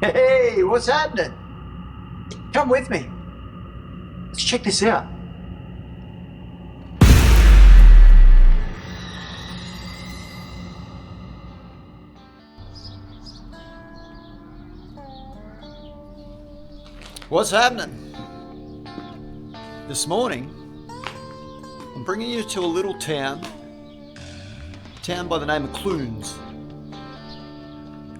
Hey, what's happening? Come with me. Let's check this out. What's happening? This morning, I'm bringing you to a little town by the name of Clunes.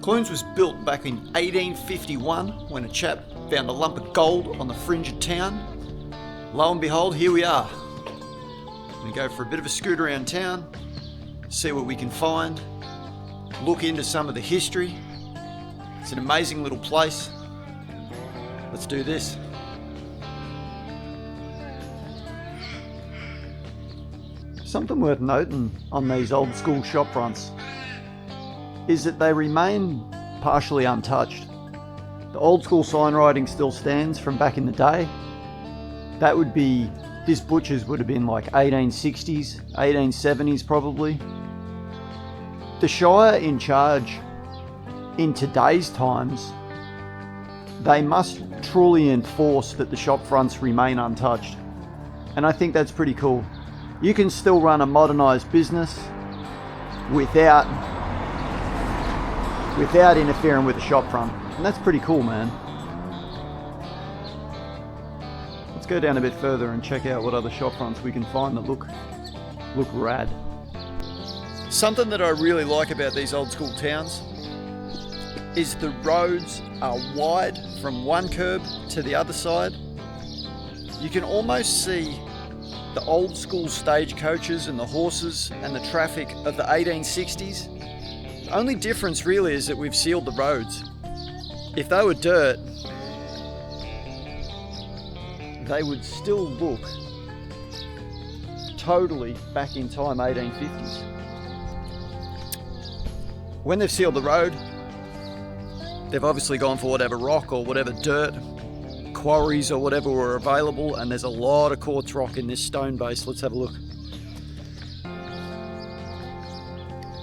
Clunes was built back in 1851 when a chap found a lump of gold on the fringe of town. Lo and behold, here we are. We go for a bit of a scoot around town, see what we can find, look into some of the history. It's an amazing little place. Let's do this. Something worth noting on these old school shop fronts is that they remain partially untouched. The old school sign writing still stands from back in the day. That would be, this butcher's would have been like 1860s, 1870s probably. The Shire in charge in today's times, they must truly enforce that the shop fronts remain untouched. And I think that's pretty cool. You can still run a modernised business without interfering with the shop front. And that's pretty cool, man. Let's go down a bit further and check out what other shop fronts we can find that look rad. Something that I really like about these old school towns is the roads are wide from one curb to the other side. You can almost see the old school stagecoaches and the horses and the traffic of the 1860s. The only difference really is that we've sealed the roads. If they were dirt, they would still look totally back in time 1850s. When they've sealed the road, they've obviously gone for whatever rock or whatever dirt, quarries or whatever were available, and there's a lot of quartz rock in this stone base. Let's have a look.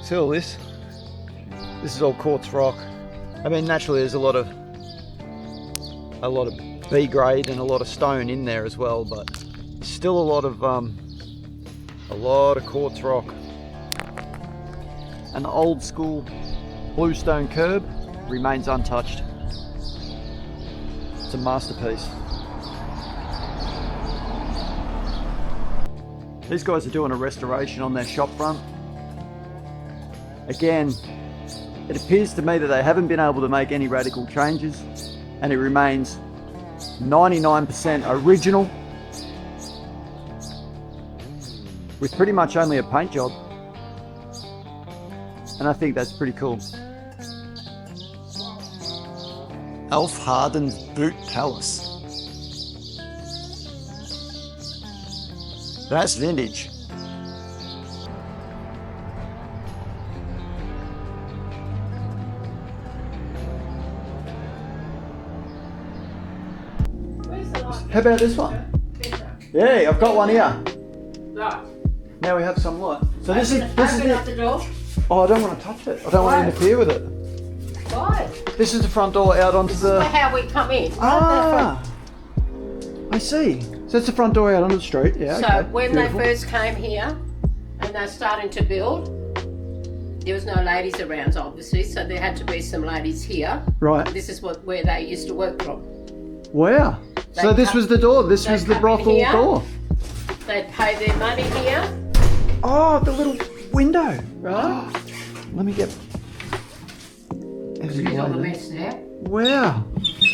See all this? This is all quartz rock. I mean, naturally there's a lot of B grade and a lot of stone in there as well, but still a lot of quartz rock. And the old school bluestone curb remains untouched. It's a masterpiece. These guys are doing a restoration on their shop front. Again, it appears to me that they haven't been able to make any radical changes, and it remains 99% original with pretty much only a paint job. And I think that's pretty cool. Alf Harden's Boot Palace. That's vintage. How about this one? Yeah, I've got one here. Now we have some light. So this is the door. Oh, I don't want to touch it. I don't want to interfere with it. Why? This is the front door out onto the... This is how we come in. Ah, I see. So it's the front door out onto the street. Yeah. So okay. when Beautiful. they first came here and they're starting to build, there was no ladies around, obviously, so there had to be some ladies here. Right. This is where they used to work from. Wow. So this was the door. This was the brothel door. They'd pay their money here. Oh, the little window. Right. Let me get... Here's all the mess there. Wow.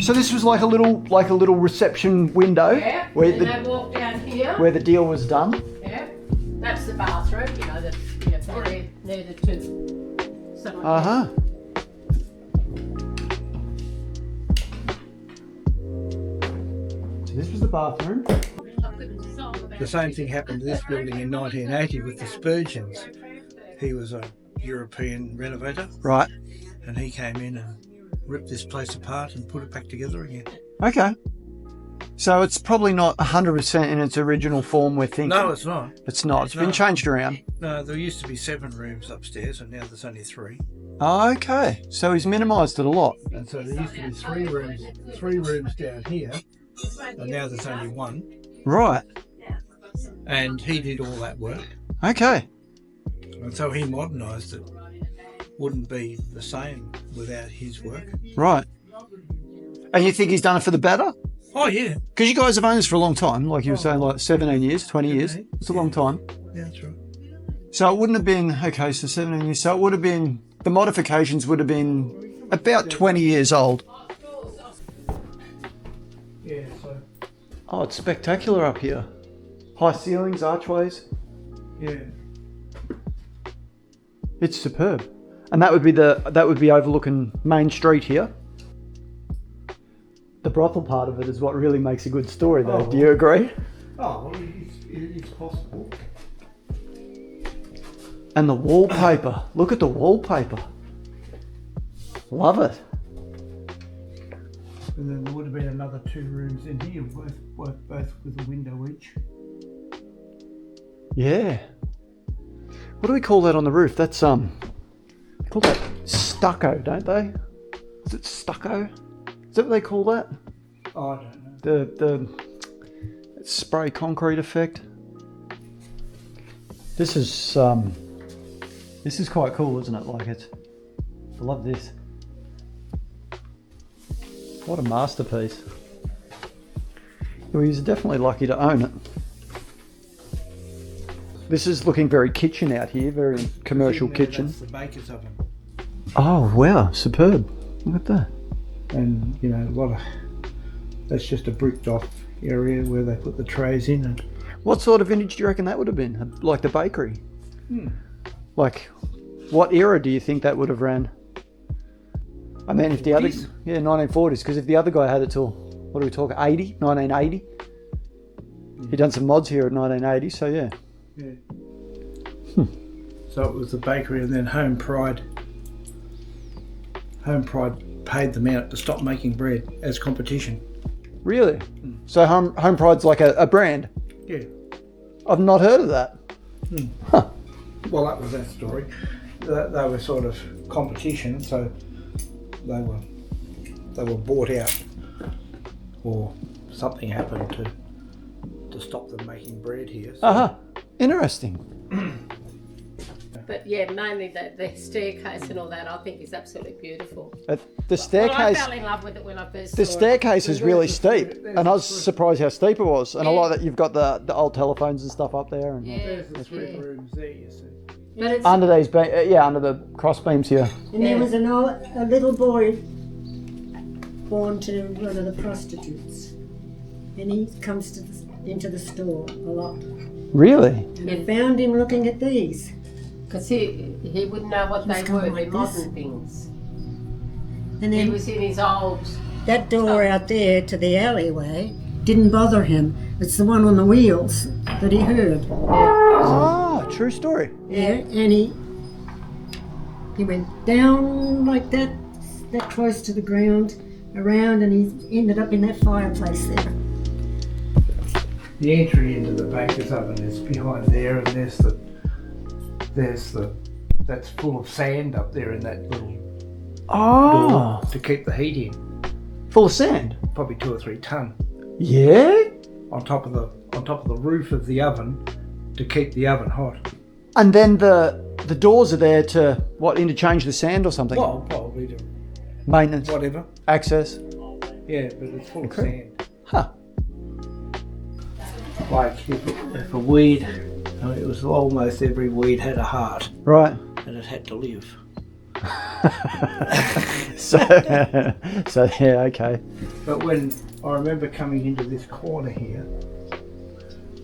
So this was like a little reception window. Yeah. Where and they walk down here. where the deal was done. Yeah. That's the bathroom. You know, they're the two. Uh-huh. So this was the bathroom. The same thing happened to this building in 1980 with the Spurgeons. He was a European renovator. Right. And he came in and ripped this place apart and put it back together again. Okay. So it's probably not 100% in its original form we're thinking. No, it's not. It's not. It's been changed around. No, there used to be 7 rooms upstairs and now there's only 3. Okay, so he's minimised it a lot. And so there used to be three rooms down here, and now there's only one. Right. And he did all that work, Okay. and so he modernised it. Wouldn't be the same without his work. Right. And you think he's done it for the better? Oh yeah, Because you guys have owned this for a long time, like you were saying, like 17 years, 20 years. It's a long time. yeah, that's right. So it wouldn't have been, okay, so 17 years. So it would have been, the modifications would have been about 20 years old. Yeah, so Oh, it's spectacular up here. High ceilings, archways. yeah, It's superb. And that would be overlooking Main Street here. The brothel part of it is what really makes a good story though. Oh. Do you agree? oh, well, it's possible. And the wallpaper. Look at the wallpaper. Love it. And then there would have been another 2 rooms in here, both with a window each. Yeah. What do we call that on the roof? That's they call that stucco, don't they? Is it stucco? Is that what they call that? Oh, I don't know. The spray concrete effect. This is quite cool, isn't it? Like I love this. What a masterpiece. Well, he's definitely lucky to own it. This is looking very kitchen out here, very commercial In there, kitchen. That's the baker's oven. Oh wow, superb. Look at that. And you know, that's just a bricked off area where they put the trays in. And What sort of vintage do you reckon that would have been? Like the bakery? Like, what era do you think that would have ran? I mean, if the other... 40s? Yeah, 1940s, because if the other guy had it till, what are we talking, 1980? He done some mods here at 1980, so yeah. yeah. So it was the bakery, and then Home Pride paid them out to stop making bread as competition. Really? So Home Pride's like a brand? Yeah. I've not heard of that. Huh. Well, that was that story. They were sort of competition, so they were bought out, or something happened to stop them making bread here. So. Uh-huh. Interesting. But yeah, mainly the staircase and all that, I think is absolutely beautiful. The Well, I staircase... fell in love with it when I first The saw it. staircase is really steep, there's and I was the- surprised how steep it was. And I Yeah. like that you've got the old telephones and stuff up there. And Yeah, There's the 3 yeah. rooms there, you see. But it's under these, under the cross beams here. And there was a little boy born to one of the prostitutes, and he comes into the store a lot. Really? And I found him looking at these. because he wouldn't know what He's they come were, like they're this. modern things. And He then was in his old... that door out there to the alleyway didn't bother him. It's the one on the wheels that he heard. Ah, true story. Yeah, and he went down like that close to the ground, around, and he ended up in that fireplace there. The entry into the baker's oven is behind there, and that's full of sand up there in that little Oh, door to keep the heat in. full of sand. Probably 2 or 3 ton Yeah. on top of the roof of the oven to keep the oven hot. And then the doors are there to interchange the sand or something. Well, probably to Maintenance, whatever. access. Yeah, but it's full of Okay. sand. Huh. Like if a weed, I mean, it was almost every weed had a heart Right. and it had to live. So yeah, okay. But when I remember coming into this corner here,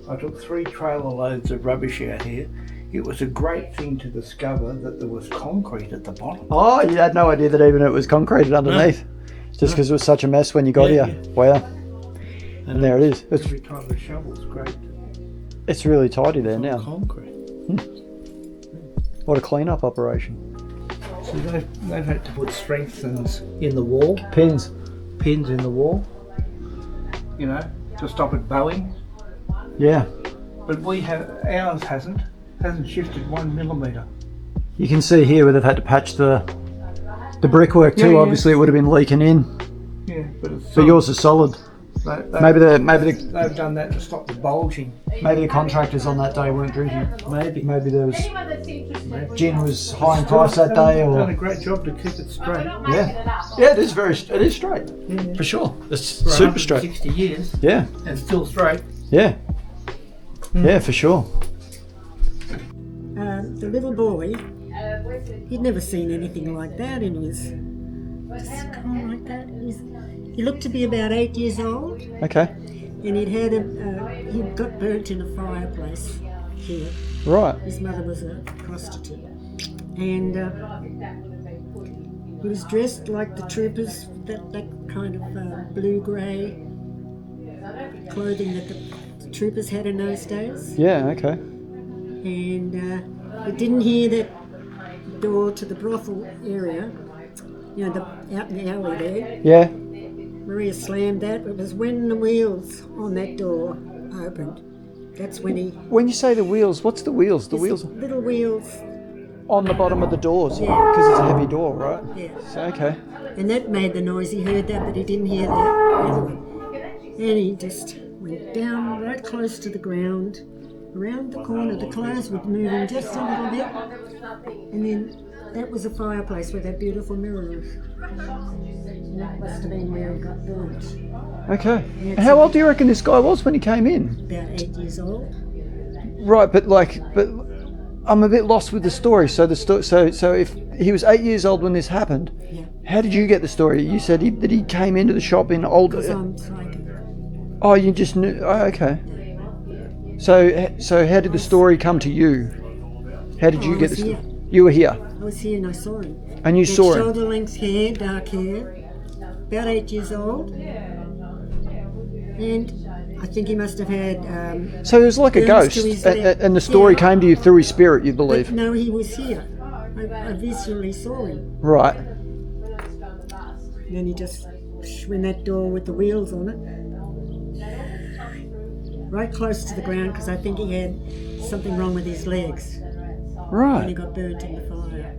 I took 3 trailer loads of rubbish out here. It was a great thing to discover that there was concrete at the bottom. Oh, you had no idea that even it was concreted underneath. Just because it was such a mess when you got Yeah, here. Wow. And there it is. Every time the shovel's great. It's really tidy there now. Concrete. What a clean-up operation. So they've had to put strengthens in the wall, Pins. pins in the wall, to stop it bowing. Yeah. But ours hasn't shifted 1 millimetre. You can see here where they've had to patch the The brickwork too, Yeah, yeah. obviously it would have been leaking in, Yeah, but it's but yours is solid. Maybe they've done that to stop the bulging. the contractors on that day weren't drinking. Maybe there was gin was high in Still, price that day, they've or done a great job to keep it straight. yeah, it is straight Yeah. for sure. It's For super straight. 160 years Yeah, and still straight. yeah, yeah, for sure. The little boy, he'd never seen anything like that in his skull like that. He looked to be about 8 years old, Okay, and he'd got burnt in a fireplace here. right. His mother was a prostitute, and he was dressed like the troopers, that kind of blue-grey clothing that the troopers had in those days. Yeah, okay. And I didn't hear that door to the brothel area, out in the alley there. Yeah, Maria slammed that. It was when the wheels on that door opened. That's when he... when you say the wheels, what's the wheels? The There's wheels little wheels, on the bottom of the doors, Yeah. because it's a heavy door, right? yeah. So, okay. And that made the noise. He heard that, but he didn't hear the other one. And he just went down right close to the ground. Around the corner, the clothes were moving just a little bit. And then that was a fireplace with that beautiful mirror. And that must have been where he got burnt. Okay. And how old do you reckon this guy was when he came in? About 8 years old. Right, but I'm a bit lost with the story. So so if he was 8 years old when this happened, Yeah. how did you get the story? You said that he came into the shop in old. Because I'm psychic. Oh, you just knew. Oh, okay. So how did the story come to you? How did you I get was the here. story? You were here, I was here and I saw him. and you He had saw him. shoulder length hair, dark hair, about 8 years old. And I think he must have had... So it was like a burns to ghost, his leg. and the story Yeah. came to you through his spirit, you But believe? no, he was here. I visually saw him. Right. And then he just went that door with the wheels on it. Right close to the ground because I think he had something wrong with his legs. And he Right. got burnt in the fire.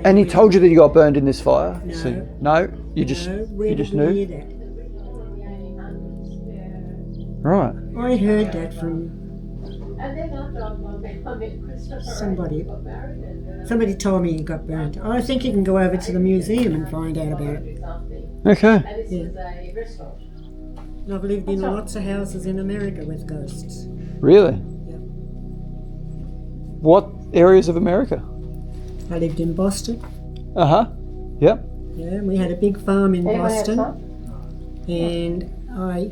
And he told you that he got burned in this fire? No. So, no? You just Where you did just we knew? hear that? Right. I heard that from somebody. Somebody told me he got burnt. I think you can go over to the museum and find out about it. Okay. Yeah. And I've lived in lots of houses in America with ghosts. Really? Yeah. What areas of America? I lived in Boston. Uh-huh. Yep. Yeah, and we had a big farm in Boston. And I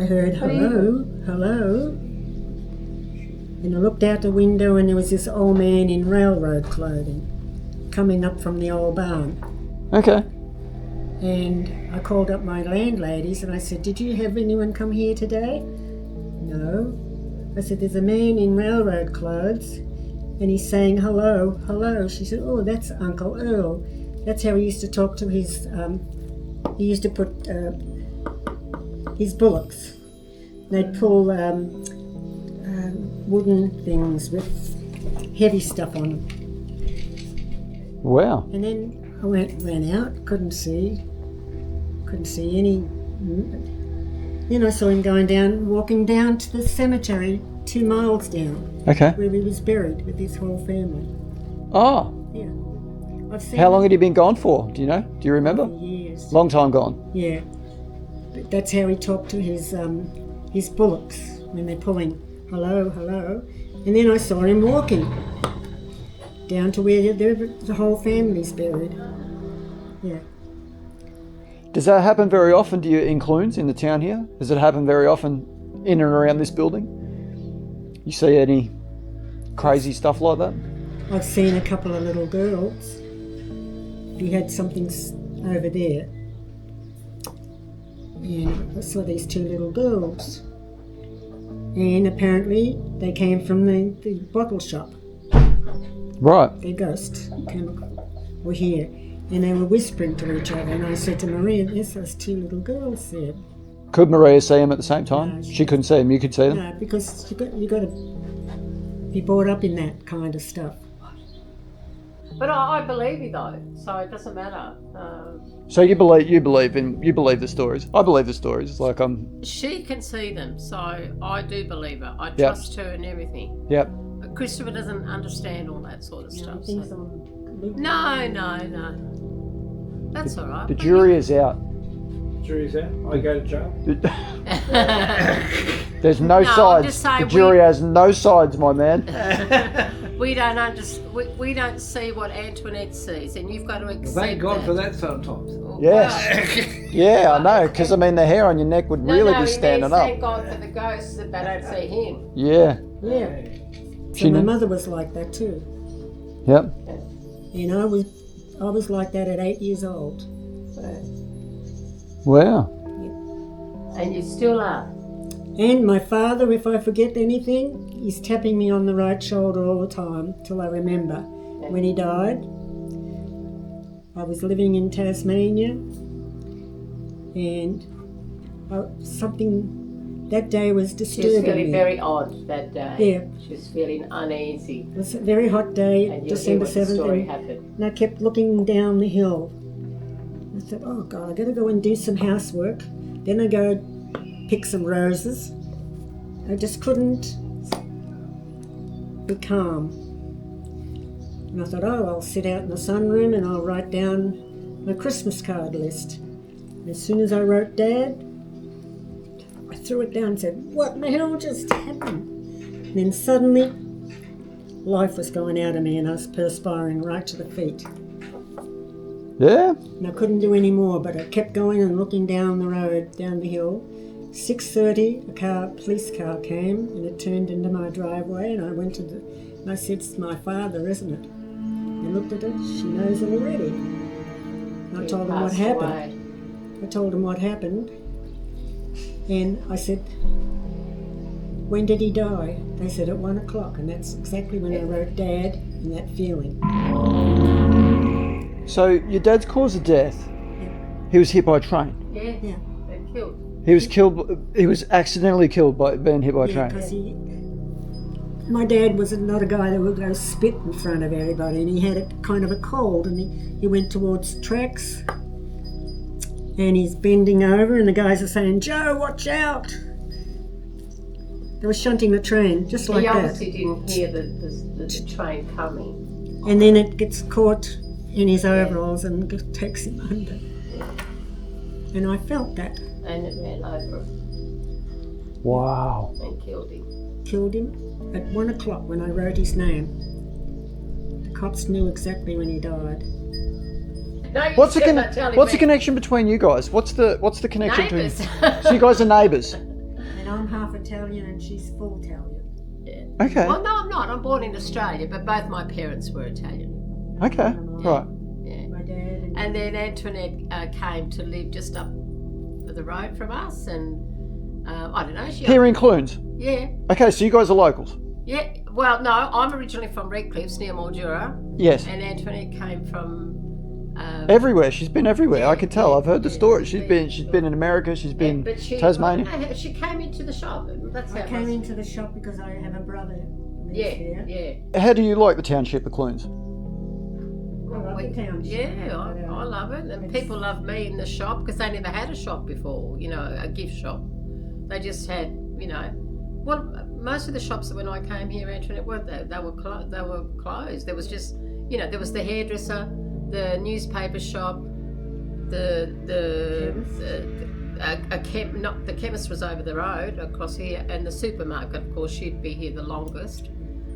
heard hello, hello. And I looked out the window and there was this old man in railroad clothing coming up from the old barn. Okay. And I called up my landladies and I said, did you have anyone come here today? No. I said, there's a man in railroad clothes and he's saying hello, hello. She said, oh, that's Uncle Earl. That's how he used to talk to his, he used to put his bullocks. They'd pull wooden things with heavy stuff on them. Wow. And then I ran out, couldn't see any. Then I saw him walking down to the cemetery 2 miles down, Okay. where he was buried with his whole family. Oh. Yeah. I've seen How long him had he been gone for? Do you know? Do you remember? for years. Long time gone. Yeah. But that's how he talked to his bullocks when they're pulling hello, hello. And then I saw him walking down to where the whole family's buried. Yeah. Does that happen very often to you in Clunes, in the town here? Does it happen very often in and around this building? You see any crazy stuff like that? I've seen a couple of little girls. He had something over there. And I saw these 2 little girls. And apparently they came from the bottle shop. Right. Their ghosts were here. And they were whispering to each other. And I said to Maria, there's those 2 little girls there. Could Maria see him at the same time? No, She couldn't see him. You could see them? No, because you got to be brought up in that kind of stuff. But I believe you though, so it doesn't matter. So you believe the stories. I believe the stories. It's like She can see them, so I do believe her. I Yep. trust her in everything. Yep. But Christopher doesn't understand all that sort of You know, stuff. things So. on No. That's all right. The jury is out. Jury's out. I go to jail. There's no I'm sides. just saying The jury has no sides, my man. We don't we don't see what Antoinette sees, and you've got to accept Thank God that. for that sometimes. Yes. Yeah, I know. Because I mean, the hair on your neck would really be standing he means up. thank God for the ghosts that they don't see him. Yeah. Yeah. She So my kn- mother was like that too. Yep. And I was like that at 8 years old. Wow. And you still are. And my father, if I forget anything, he's tapping me on the right shoulder all the time till I remember. When he died, I was living in Tasmania, and something that day was She disturbing was feeling me. very odd that day. Yeah. She was feeling uneasy. It was a very hot day, And you'll hear December what the 7th, story and, happened. and I kept looking down the hill. I thought, oh God, I got to go and do some housework. Then I go pick some roses. I just couldn't be calm. And I thought, oh, I'll sit out in the sunroom and I'll write down my Christmas card list. And as soon as I wrote Dad, I threw it down and said, what the hell just happened? And then suddenly, life was going out of me and I was perspiring right to the feet. Yeah. And I couldn't do any more, but I kept going and looking down the road, down the hill. 6:30, a police car came and it turned into my driveway, and I went to and I said, it's my father, isn't it? And looked at it, she knows it already. And I He told him what passed happened. away. I told him what happened, and I said, when did he die? They said at 1 o'clock, and that's exactly when I wrote Dad and that feeling. So your dad's cause of death, he was hit by a train. Yeah, Yeah. they killed. He was killed. He was accidentally killed by being hit by a Yeah, train. because my dad was not a guy that would go spit in front of everybody, and he had a kind of a cold, and he went towards tracks, and he's bending over, and the guys are saying, Joe, watch out! They were shunting the train, just like He that. obviously didn't hear the train coming. And then it gets caught in his overalls and takes him under. And I felt that. And it ran over Wow. and killed him. Killed him at 1 o'clock when I wrote his name. The cops knew exactly when he died. No, you What's the said that, telling What's the me. connection between you guys? What's the connection Neighbours. between? So you guys are neighbours. And I'm half Italian and she's full Italian. Yeah. Okay. Well, no, I'm not. I'm born in Australia, but both my parents were Italian. Okay. Right. Yeah. My dad And then Antoinette came to live just up the road from us, and I don't know. Here in Clunes. Yeah. Okay, so you guys are locals. Yeah. Well, no, I'm originally from Redcliffs near Mildura, Yes. and Antoinette came from. Everywhere. She's been everywhere. Yeah, I can tell. yeah, I've heard the yeah. story. She's been in America. She's been but she, Tasmania. no, she came into the shop. That's how I it came was. into the shop because I have a brother who lives Yeah, there. yeah. How do you like the township of Clunes? I love the township. Yeah, I love it. And people love me in the shop because they never had a shop before, you know, a gift shop. They just had, you know, well, most of the shops that when I came here, Antoinette, weren't they? They were closed. There was just, you know, there was the hairdresser, the newspaper shop, the chemist was over the road across here, and the supermarket, of course, she'd be here the longest.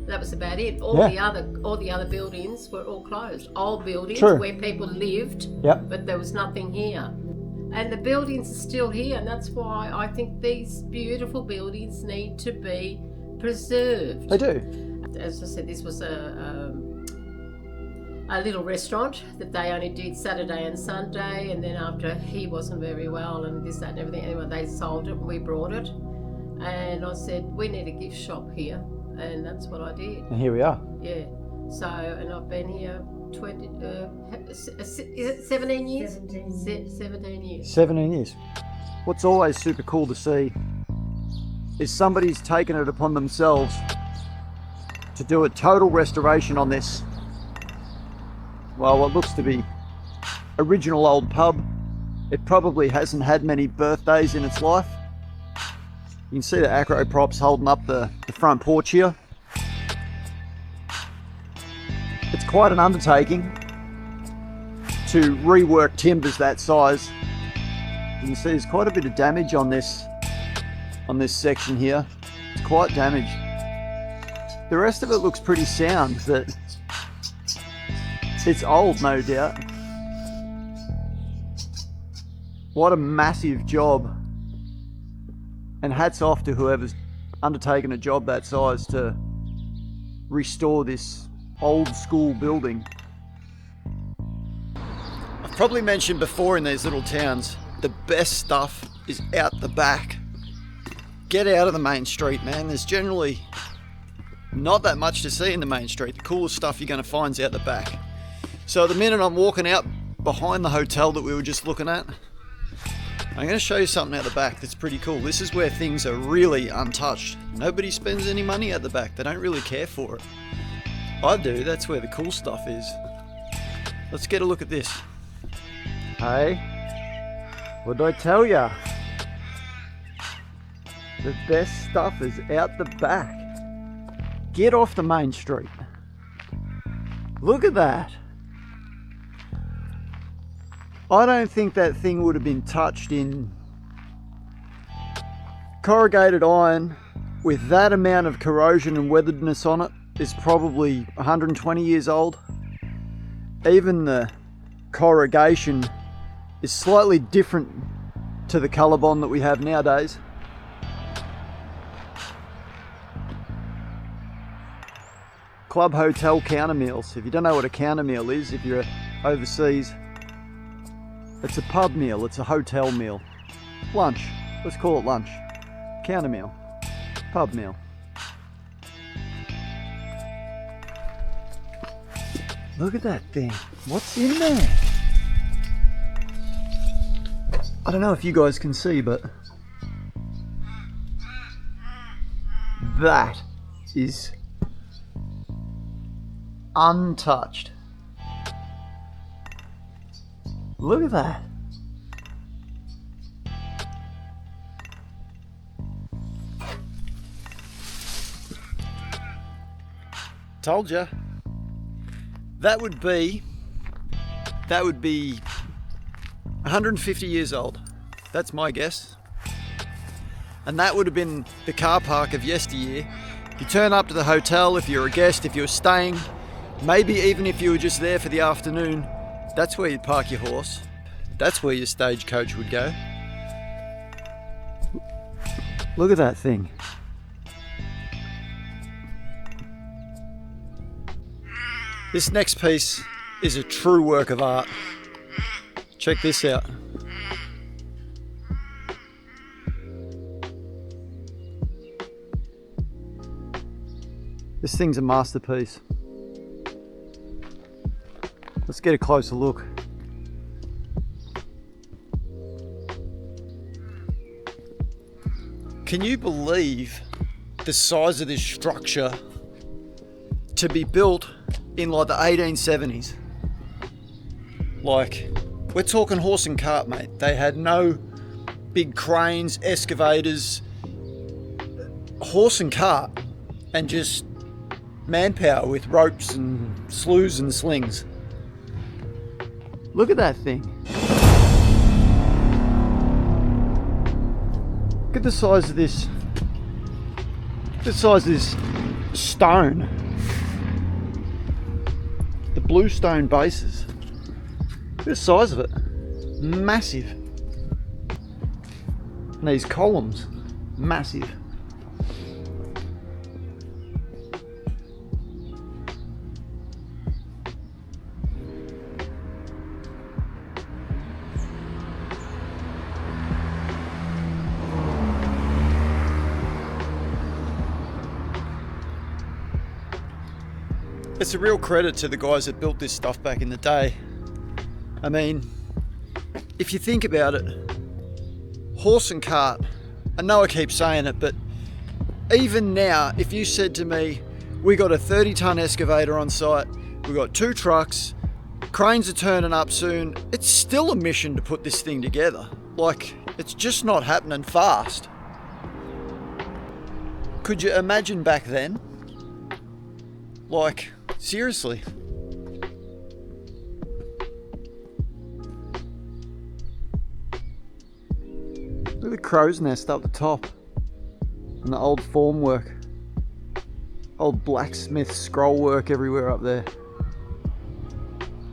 That was about it. All the other buildings were all closed. Old buildings True. where people lived, Yep. but there was nothing here. And the buildings are still here, and that's why I think these beautiful buildings need to be preserved. They do. As I said, this was a little restaurant that they only did Saturday and Sunday, and then after he wasn't very well and this, that and everything, anyway, they sold it and we brought it. And I said, we need a gift shop here, and that's what I did. And here we are. Yeah. So, and I've been here 17 years? 17 years. 17 years. What's always super cool to see is somebody's taken it upon themselves to do a total restoration on this well, what looks to be original old pub. It probably hasn't had many birthdays in its life. You can see the acro props holding up the front porch here. It's quite an undertaking to rework timbers that size. You can see there's quite a bit of damage on this section here. It's quite damaged. The rest of it looks pretty sound, but it's old, no doubt. What a massive job. And hats off to whoever's undertaken a job that size to restore this old school building. I've probably mentioned before in these little towns, the best stuff is out the back. Get out of the main street, man. There's generally not that much to see in the main street. The coolest stuff you're going to find is out the back. So at the minute I'm walking out behind the hotel that we were just looking at, I'm going to show you something out the back that's pretty cool. This is where things are really untouched. Nobody spends any money out the back. They don't really care for it. I do. That's where the cool stuff is. Let's get a look at this. Hey, what did I tell ya? The best stuff is out the back. Get off the main street. Look at that. I don't think that thing would have been touched in corrugated iron with that amount of corrosion and weatheredness on it. Is probably 120 years old. Even the corrugation is slightly different to the Colorbond that we have nowadays. Club hotel counter meals. If you don't know what a counter meal is, if you're overseas, it's a pub meal, it's a hotel meal. Lunch, let's call it lunch. Counter meal, pub meal. Look at that thing. What's in there? I don't know if you guys can see, but that is untouched. Look at that. Told ya. That would be 150 years old. That's my guess. And that would have been the car park of yesteryear. You turn up to the hotel, if you're a guest, if you're staying, maybe even if you were just there for the afternoon, that's where you'd park your horse. That's where your stagecoach would go. Look at that thing. This next piece is a true work of art. Check this out. This thing's a masterpiece. Let's get a closer look. Can you believe the size of this structure to be built in like the 1870s? Like, we're talking horse and cart, mate. They had no big cranes, excavators, horse and cart, and just manpower with ropes and sloughs and slings. Look at that thing. Look at the size of this. The size of this stone. The bluestone bases. Look at the size of it. Massive. And these columns. Massive. It's a real credit to the guys that built this stuff back in the day. I mean, if you think about it, horse and cart, I know I keep saying it, but even now, if you said to me, we got a 30-ton excavator on site, we got 2 trucks, cranes are turning up soon. It's still a mission to put this thing together. Like, it's just not happening fast. Could you imagine back then? Like, seriously. Look at the crow's nest up the top. And the old formwork. Old blacksmith scroll work everywhere up there.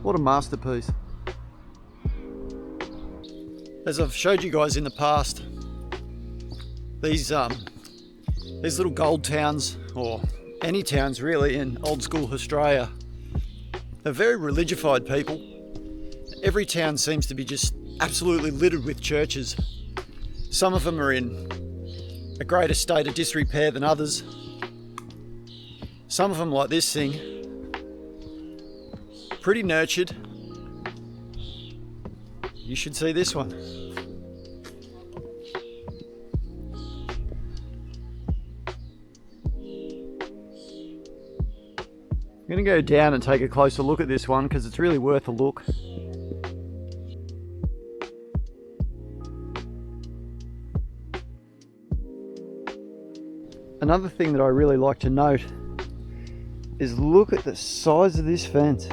What a masterpiece. As I've showed you guys in the past, these little gold towns, or any towns really in old school Australia, are very religified people. Every town seems to be just absolutely littered with churches. Some of them are in a greater state of disrepair than others. Some of them, like this thing, pretty nurtured. You should see this one. I'm going to go down and take a closer look at this one because it's really worth a look. Another thing that I really like to note is look at the size of this fence.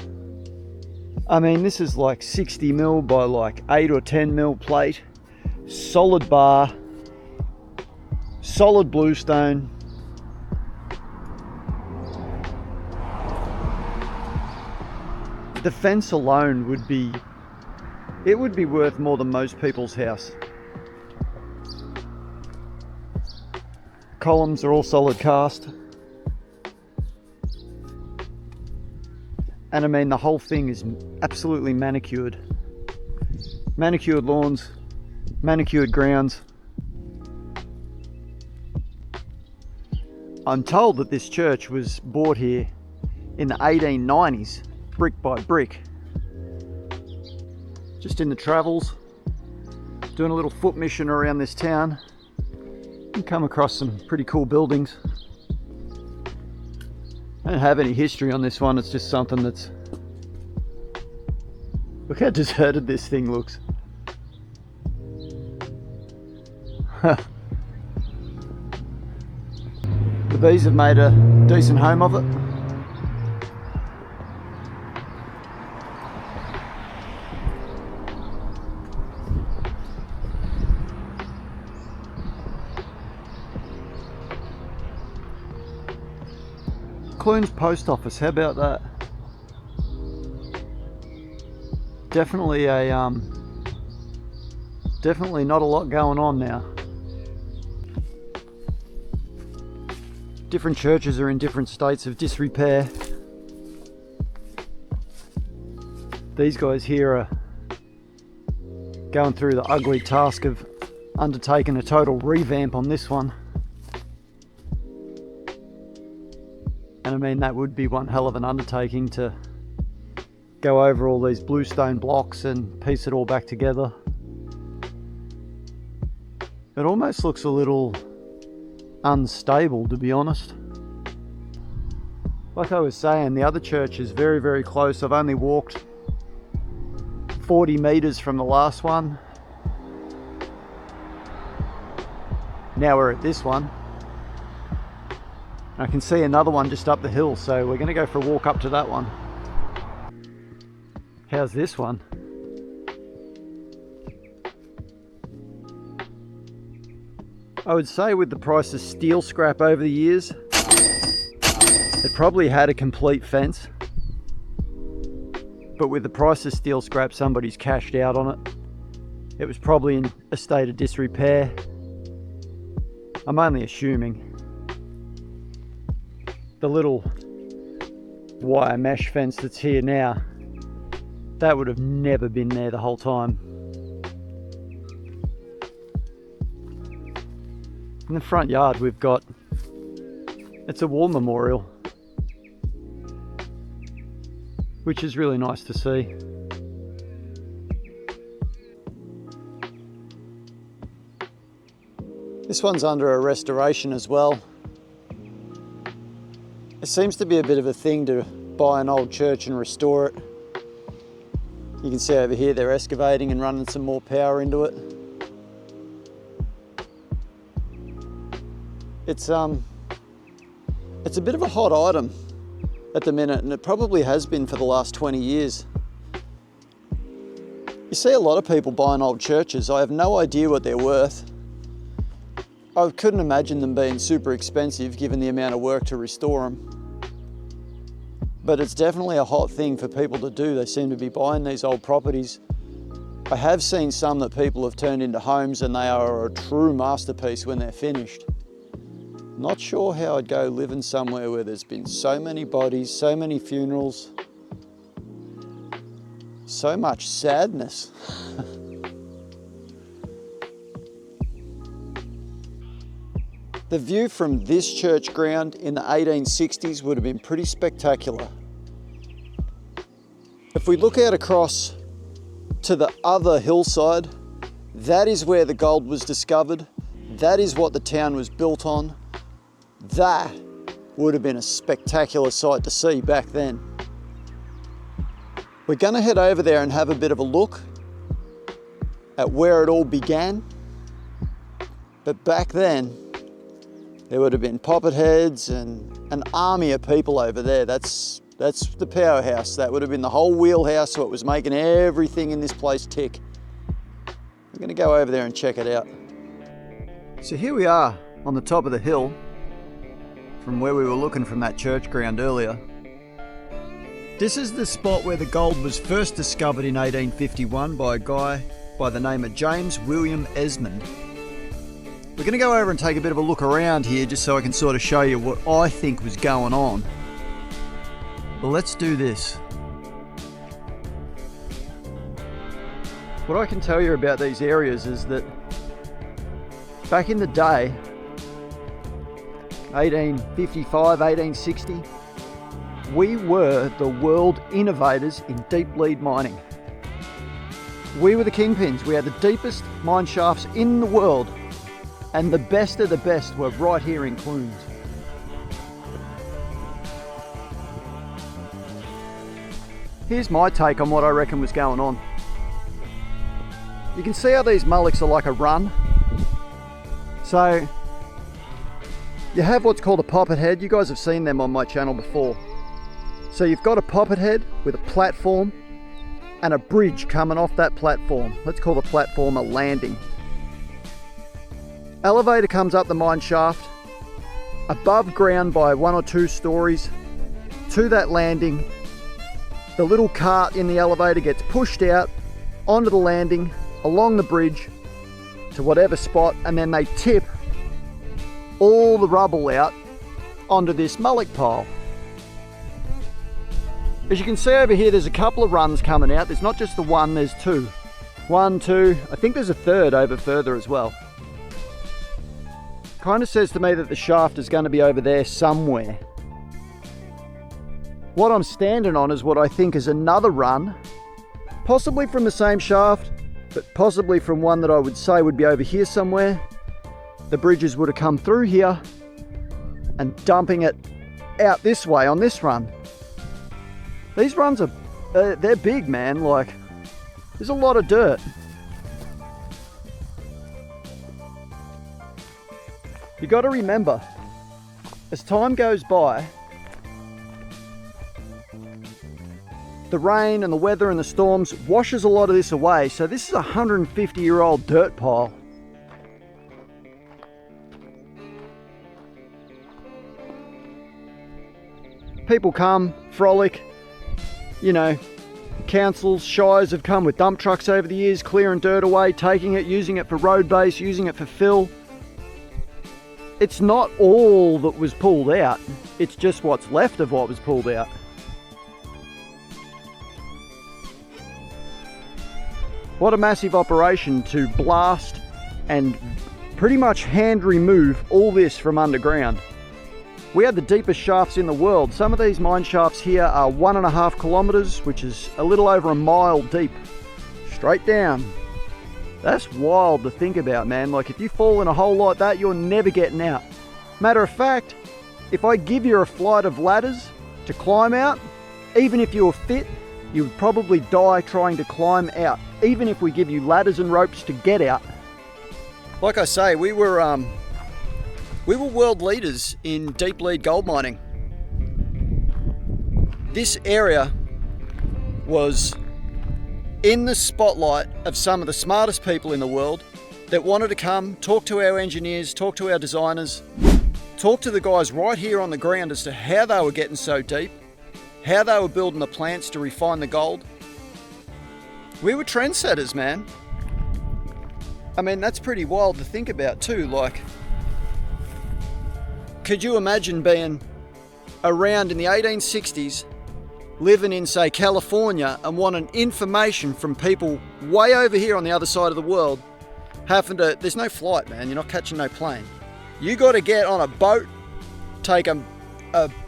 I mean, this is like 60 mil by like 8 or 10 mil plate, solid bar, solid bluestone. The fence alone would be worth more than most people's house. Columns are all solid cast. And I mean, the whole thing is absolutely manicured. Manicured lawns, manicured grounds. I'm told that this church was bought here in the 1890s, brick by brick. Just in the travels, doing a little foot mission around this town, and come across some pretty cool buildings. I don't have any history on this one, it's just something that's... Look how deserted this thing looks. The bees have made a decent home of it. Clunes post office, how about that? Definitely definitely not a lot going on now. Different churches are in different states of disrepair. These guys here are going through the ugly task of undertaking a total revamp on this one. And I mean, that would be one hell of an undertaking to go over all these bluestone blocks and piece it all back together. It almost looks a little unstable, to be honest. Like I was saying, the other church is very, very close. I've only walked 40 meters from the last one. Now we're at this one. I can see another one just up the hill, so we're going to go for a walk up to that one. How's this one? I would say with the price of steel scrap over the years, it probably had a complete fence. But with the price of steel scrap, somebody's cashed out on it. It was probably in a state of disrepair. I'm only assuming. The little wire mesh fence that's here now, that would have never been there the whole time. In the front yard we've got, it's a war memorial, which is really nice to see. This one's under a restoration as well. It seems to be a bit of a thing to buy an old church and restore it. You can see over here they're excavating and running some more power into it. It's a bit of a hot item at the minute, and it probably has been for the last 20 years. You see a lot of people buying old churches. I have no idea what they're worth. I couldn't imagine them being super expensive given the amount of work to restore them. But it's definitely a hot thing for people to do. They seem to be buying these old properties. I have seen some that people have turned into homes, and they are a true masterpiece when they're finished. Not sure how I'd go living somewhere where there's been so many bodies, so many funerals, so much sadness. The view from this church ground in the 1860s would have been pretty spectacular. If we look out across to the other hillside, that is where the gold was discovered. That is what the town was built on. That would have been a spectacular sight to see back then. We're going to head over there and have a bit of a look at where it all began. But back then, there would have been poppet heads and an army of people over there. That's the powerhouse. That would have been the whole wheelhouse, what was making everything in this place tick. I'm going to go over there and check it out. So here we are on the top of the hill from where we were looking from that church ground earlier. This is the spot where the gold was first discovered in 1851 by a guy by the name of James William Esmond. We're going to go over and take a bit of a look around here just so I can sort of show you what I think was going on. Well, let's do this. What I can tell you about these areas is that back in the day, 1855, 1860, we were the world innovators in deep lead mining. We were the kingpins. We had the deepest mine shafts in the world, and the best of the best were right here in Clunes. Here's my take on what I reckon was going on. You can see how these mullocks are like a run. So you have what's called a poppet head. You guys have seen them on my channel before. So you've got a poppet head with a platform and a bridge coming off that platform. Let's call the platform a landing. Elevator comes up the mine shaft, above ground by 1 or 2 stories, to that landing. The little cart in the elevator gets pushed out onto the landing, along the bridge, to whatever spot, and then they tip all the rubble out onto this mullock pile. As you can see over here, there's a couple of runs coming out. There's not just the one, there's 2. 1, 2, I think there's a third over further as well. Kind of says to me that the shaft is going to be over there somewhere. What I'm standing on is what I think is another run, possibly from the same shaft, but possibly from one that I would say would be over here somewhere. The bridges would have come through here and dumping it out this way on this run. These runs are, they're big, man. Like, there's a lot of dirt. You got to remember, as time goes by, the rain and the weather and the storms washes a lot of this away. So this is a 150-year-old dirt pile. People come, frolic, you know, councils, shires have come with dump trucks over the years, clearing dirt away, taking it, using it for road base, using it for fill. It's not all that was pulled out, it's just what's left of what was pulled out. What a massive operation to blast and pretty much hand remove all this from underground. We had the deepest shafts in the world. Some of these mine shafts here are 1.5 kilometers, which is a little over a mile deep, straight down. That's wild to think about, man. Like, if you fall in a hole like that, you're never getting out. Matter of fact, if I give you a flight of ladders to climb out, even if you're fit, You would probably die trying to climb out, even if we give you ladders and ropes to get out. Like I say, we were world leaders in deep lead gold mining. This area was in the spotlight of some of the smartest people in the world that wanted to come, talk to our engineers, talk to our designers, talk to the guys right here on the ground as to how they were getting so deep, how they were building the plants to refine the gold. We were trendsetters, man. I mean, that's pretty wild to think about too. Like, could you imagine being around in the 1860s, living in, say, California, and wanting information from people way over here on the other side of the world, having to, there's no flight, man, you're not catching no plane. You got to get on a boat, take a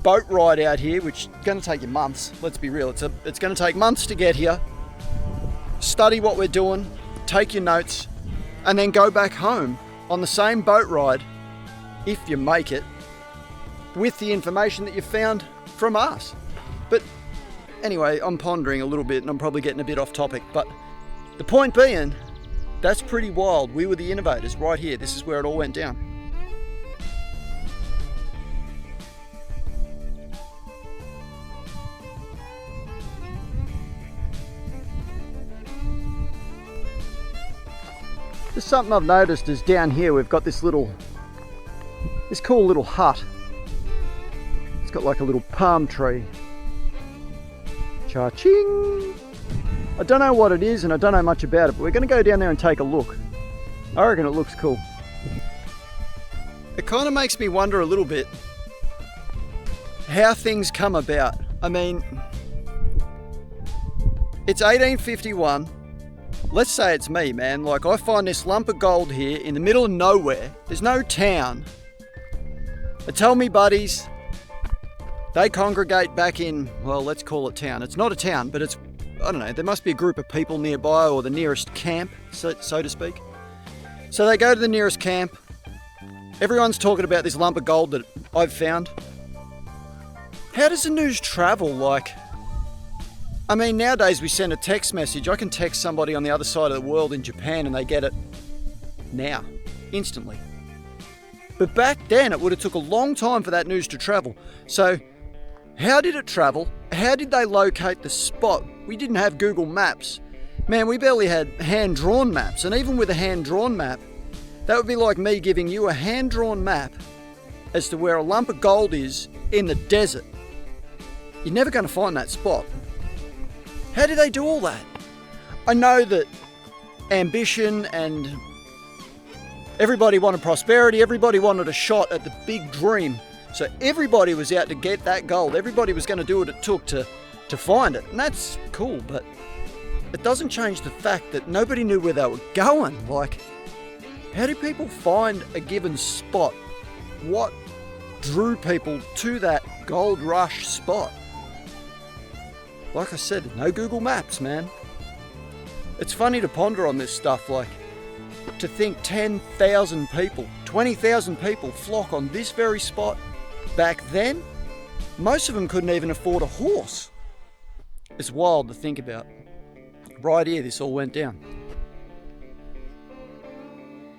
boat ride out here, which is going to take you months, let's be real, it's going to take months to get here, study what we're doing, take your notes, and then go back home on the same boat ride, if you make it, with the information that you found from us. But anyway, I'm pondering a little bit and I'm probably getting a bit off topic, but the point being, that's pretty wild. We were the innovators right here. This is where it all went down. There's something I've noticed is down here we've got this cool little hut. It's got like a little palm tree. Cha-ching! I don't know what it is and I don't know much about it, but we're going to go down there and take a look. I reckon it looks cool. It kind of makes me wonder a little bit how things come about. I mean, it's 1851. Let's say it's me, man. Like, I find this lump of gold here in the middle of nowhere. There's no town. I tell me buddies, they congregate back in, well, let's call it town. It's not a town, but it's, I don't know, there must be a group of people nearby or the nearest camp, so to speak. So they go to the nearest camp. Everyone's talking about this lump of gold that I've found. How does the news travel? Like, I mean, nowadays we send a text message. I can text somebody on the other side of the world in Japan and they get it now, instantly. But back then it would have took a long time for that news to travel. So how did it travel? How did they locate the spot? We didn't have Google Maps. Man, we barely had hand-drawn maps. And even with a hand-drawn map, that would be like me giving you a hand-drawn map as to where a lump of gold is in the desert. You're never going to find that spot. How did they do all that? I know that ambition and everybody wanted prosperity, everybody wanted a shot at the big dream. So everybody was out to get that gold. Everybody was going to do what it took to find it. And that's cool, but it doesn't change the fact that nobody knew where they were going. Like, how do people find a given spot? What drew people to that gold rush spot? Like I said, no Google Maps, man. It's funny to ponder on this stuff, like, to think 10,000 people, 20,000 people flock on this very spot. Back then, most of them couldn't even afford a horse. It's wild to think about. Right here, this all went down.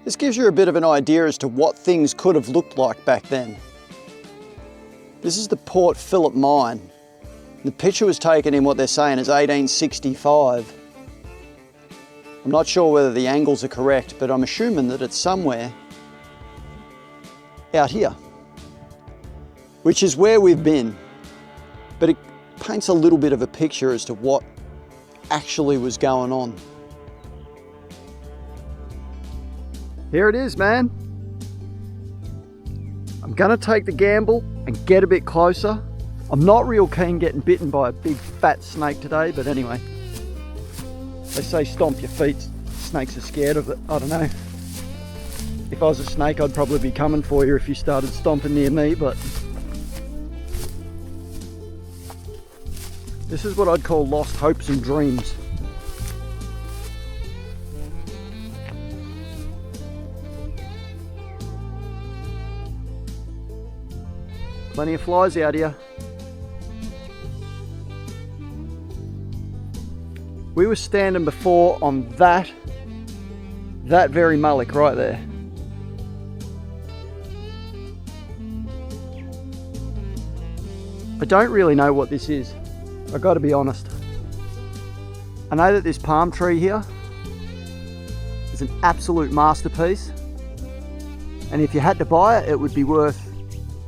This gives you a bit of an idea as to what things could have looked like back then. This is the Port Phillip mine. The picture was taken in what they're saying is 1865. I'm not sure whether the angles are correct, but I'm assuming that it's somewhere out here, which is where we've been. But it paints a little bit of a picture as to what actually was going on. Here it is, man. I'm gonna take the gamble and get a bit closer. I'm not real keen getting bitten by a big fat snake today, but anyway. They say stomp your feet, snakes are scared of it, I don't know. If I was a snake, I'd probably be coming for you if you started stomping near me, but this is what I'd call lost hopes and dreams. Plenty of flies out here. We were standing before on that very mullock right there. I don't really know what this is. I got to be honest. I know that this palm tree here is an absolute masterpiece, and if you had to buy it, it would be worth,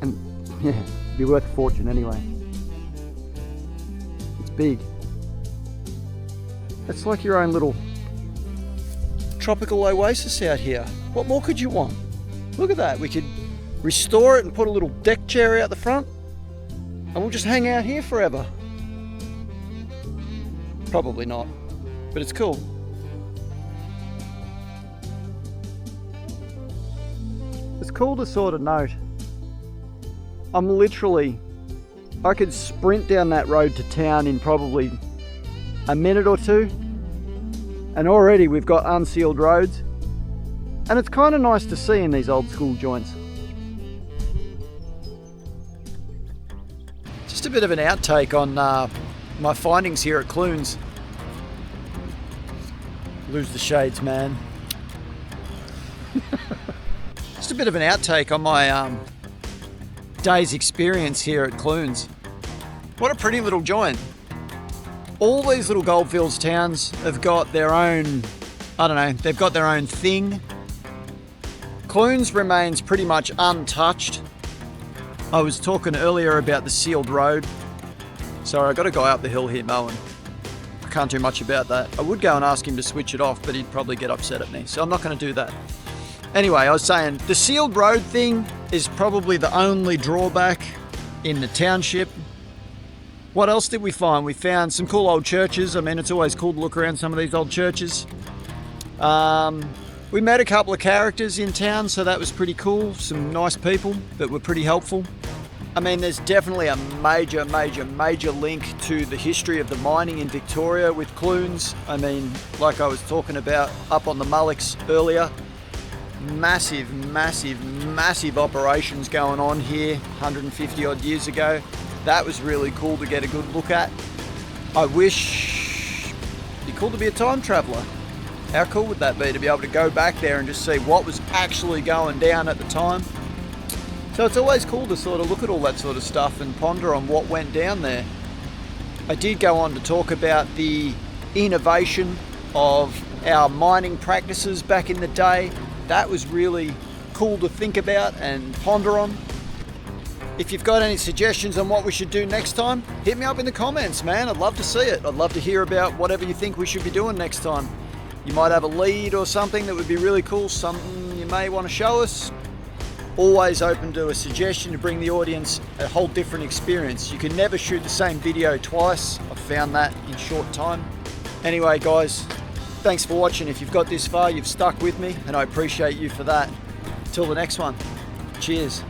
it'd be worth a fortune anyway. It's big. It's like your own little tropical oasis out here. What more could you want? Look at that. We could restore it and put a little deck chair out the front, and we'll just hang out here forever. Probably not, but it's cool. It's cool to sort of note, I could sprint down that road to town in probably a minute or two, and already we've got unsealed roads, and it's kind of nice to see in these old school joints. Just a bit of an outtake on my findings here at Clunes. Lose the shades, man. Just a bit of an outtake on my day's experience here at Clunes. What a pretty little joint. All these little goldfields towns have got their own, I don't know, they've got their own thing. Clunes remains pretty much untouched. I was talking earlier about the sealed road. Sorry, I got a guy up the hill here mowing. I can't do much about that. I would go and ask him to switch it off, but he'd probably get upset at me, so I'm not going to do that. Anyway, I was saying the sealed road thing is probably the only drawback in the township. What else did we find? We found some cool old churches. I mean, it's always cool to look around some of these old churches. We met a couple of characters in town, so that was pretty cool. Some nice people that were pretty helpful. I mean, there's definitely a major link to the history of the mining in Victoria with Clunes. I mean, like I was talking about up on the Mullocks earlier, massive operations going on here 150 odd years ago. That was really cool to get a good look at. I wish it'd be cool to be a time traveller. How cool would that be to be able to go back there and just see what was actually going down at the time? So it's always cool to sort of look at all that sort of stuff and ponder on what went down there. I did go on to talk about the innovation of our mining practices back in the day. That was really cool to think about and ponder on. If you've got any suggestions on what we should do next time, hit me up in the comments, man. I'd love to see it. I'd love to hear about whatever you think we should be doing next time. You might have a lead or something that would be really cool, something you may want to show us. Always open to a suggestion to bring the audience a whole different experience. You can never shoot the same video twice. I've found that in short time. Anyway, guys, thanks for watching. If you've got this far, you've stuck with me, and I appreciate you for that. Till the next one. Cheers.